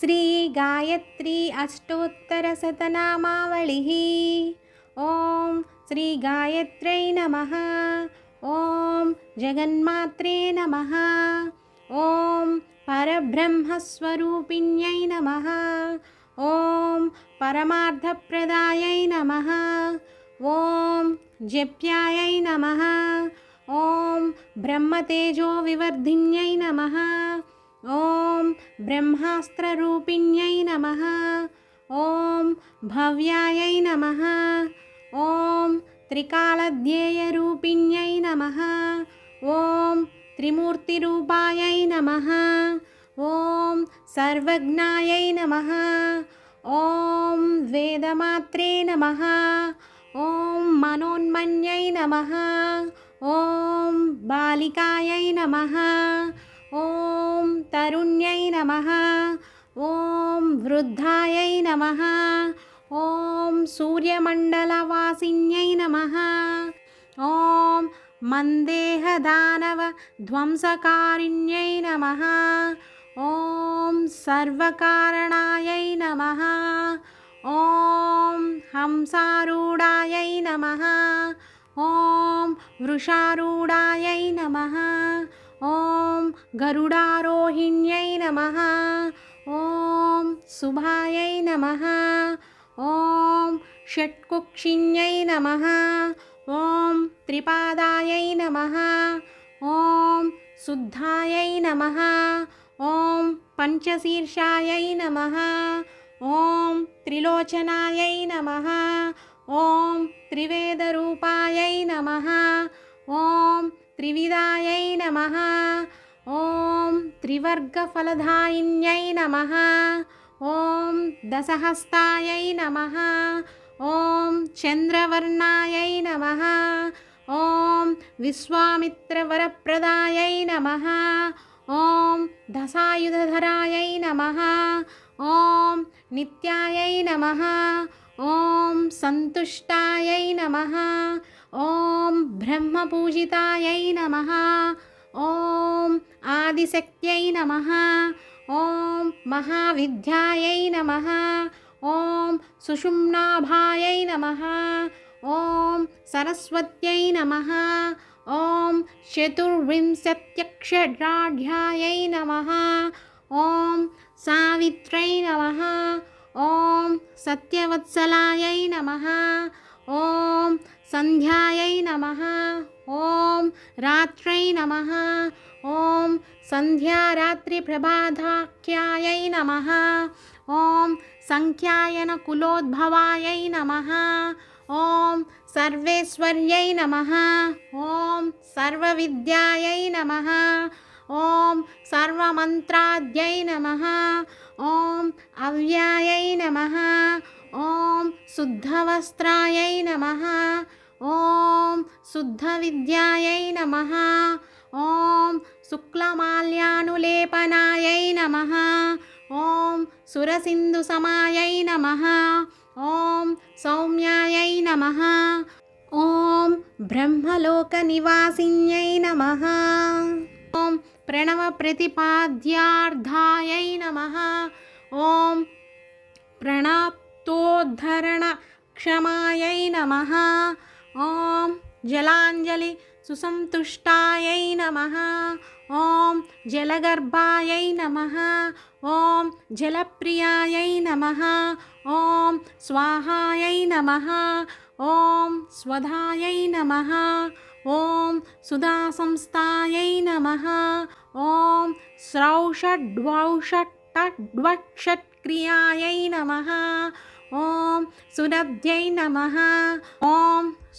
श्रीगायत्री अष्टोत्तरशतनामावलिः। ॐ श्रीगायत्र्यै नमः। ॐ जगन्मात्रे नमः। ॐ परब्रह्मस्वरूपिण्यै नमः। ॐ परमार्थप्रदायै नमः। ॐ जप्यायै नमः। ॐ ब्रह्मतेजोविवर्धिन्यै नमः। ॐ ब्रह्मास्त्ररूपिण्यै नमः। ॐ भव्यायै नमः। ॐ त्रिकालध्येयरूपिण्यै नमः। ॐ त्रिमूर्तिरूपायै नमः। ॐ सर्वज्ञायै नमः। ॐ वेदमात्रे नमः। ॐ मनोन्मन्यै नमः। ॐ बालिकायै नमः। ॐ तरुण्यै नमः। ॐ वृद्धायै नमः। ॐ सूर्यमण्डलवासिन्यै नमः। ॐ मन्देहदानवध्वंसकारिण्यै नमः। ॐ सर्वकारणायै नमः। ॐ हंसारूढायै नमः। ॐ वृषारूढायै नमः। ॐ गरुडारोहिण्यै नमः। ॐ शुभायै नमः। ॐ षट्कुक्षिण्यै नमः। ॐ त्रिपादायै नमः। ॐ शुद्धायै नमः। ॐ पञ्चशीर्षायै नमः। ॐ त्रिलोचनायै नमः। ॐ त्रिवेदरूपायै नमः। ॐ त्रिविदायै नमः। ॐ त्रिवर्गफलदायिन्यै नमः। ॐ दशहस्तायै नमः। ॐ चन्द्रवर्णायै नमः। ॐ विश्वामित्रवरप्रदायै नमः। ॐ दशायुधधरायै नमः। ॐ नित्यायै नमः। ॐ सन्तुष्टायै नमः। ॐ ब्रह्मपूजितायै नमः। ॐ आदिशक्त्यै नमः। ॐ महाविद्यायै नमः। ॐ सुषुम्नाभायै नमः। ॐ सरस्वत्यै नमः। ॐ चतुर्विंशत्यक्षराढ्यायै नमः। ॐ सावित्र्यै नमः। ॐ सत्यवत्सलायै नमः। ॐ सन्ध्यायै नमः। ॐ रात्र्यै नमः। ॐ सन्ध्यारात्रिप्रभाताख्यायै नमः। ॐ सङ्ख्यायनकुलोद्भवायै नमः। ॐ सर्वेश्वर्यै नमः। ॐ सर्वविद्यायै नमः। ॐ सर्वमन्त्राद्यै नमः। ॐ अव्यायै नमः। ॐ शुद्धवस्त्रायै नमः। ॐ शुद्धविद्यायै नमः। ॐ शुक्लमाल्यानुलेपनायै नमः। ॐ सुरसिन्धुसमायै नमः। ॐ सौम्यायै नमः। ॐ ब्रह्मलोकनिवासिन्यै नमः। ॐ प्रणवप्रतिपाद्यार्धायै नमः। ॐ प्रणतोद्धरणक्षमायै नमः। ॐ जलाञ्जलिसुसन्तुष्टायै नमः। ॐ जलगर्भायै नमः। ॐ जलप्रियायै नमः। ॐ स्वाहायै नमः। ॐ स्वधायै नमः। ॐ सुधासंस्थायै नमः। ॐ स्रौषड्वौषट्टड्वक्षट्क्रियायै नमः। ॐ सुरध्यै नमः। ॐ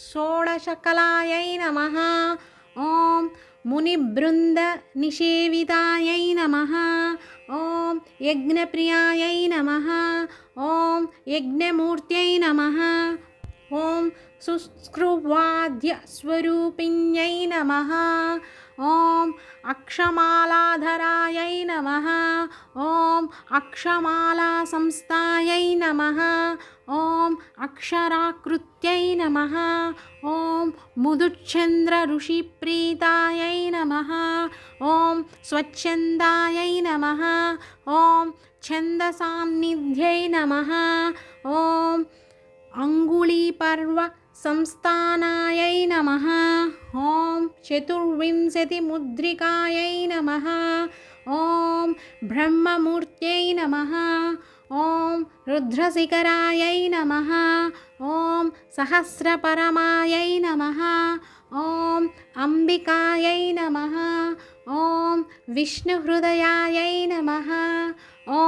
षोडशकलायै नमः। ॐ मुनिबृन्दनिषेवितायै नमः। ॐ यज्ञप्रियायै नमः। ॐ यज्ञमूर्त्यै नमः। ॐ शुश्रुवाद्यस्वरूपिण्यै नमः। ॐ अक्षमालाधरायै नमः। ॐ अक्षमालासंस्थायै नमः। ॐ अक्षराकृत्यै नमः। ॐ मुदुच्छन्द्रऋषिप्रीतायै नमः। ॐ स्वच्छन्दायै नमः। ॐ छन्दसान्निध्यै नमः ॐ अङ्गुलीपर्व संस्थानायै नमः ॐ चतुर्विंशतिमुद्रिकायै नमः ॐ ब्रह्ममूर्त्यै नमः ॐ रुद्रशिखरायै नमः ॐ सहस्रपरमायै नमः ॐ अम्बिकायै नमः ॐ विष्णुहृदयायै नमः ॐ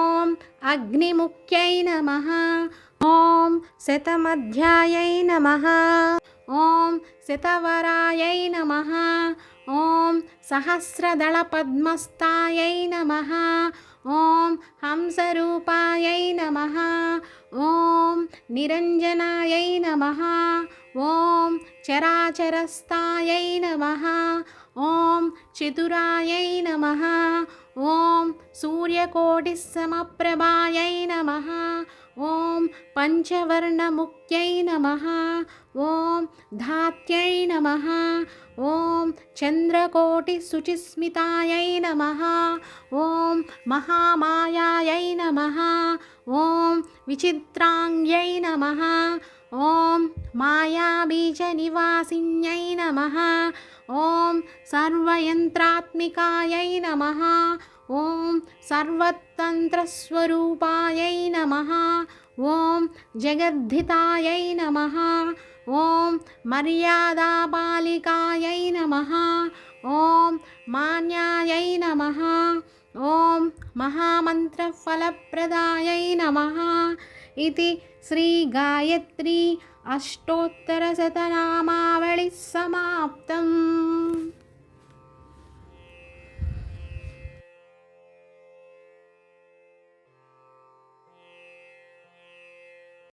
अग्निमुख्यै नमः ॐ शतमध्यायै नमः ॐ शतवरायै नमः ॐ सहस्रदलपद्मस्थायै नमः ॐ हंसरूपायै नमः ॐ निरञ्जनायै नमः ॐ चराचरस्थायै नमः ॐ चतुरायै नमः ॐ सूर्यकोटिसमप्रभायै नमः ॐ पञ्चवर्णमुख्यै नमः ॐ धात्यै नमः ॐ चन्द्रकोटिशुचिस्मितायै नमः ॐ महामायायै नमः ॐ विचित्राङ्ग्यै नमः ॐ मायाबीजनिवासिन्यै नमः ॐ सर्वयन्त्रात्मिकायै नमः ॐ सर्वतन्त्रस्वरूपायै नमः ॐ जगद्धितायै नमः ॐ मर्यादापालिकायै नमः ॐ मान्यायै नमः ॐ महामन्त्रफलप्रदायै नमः इति श्रीगायत्री अष्टोत्तरशतनामावलिः समाप्तम्।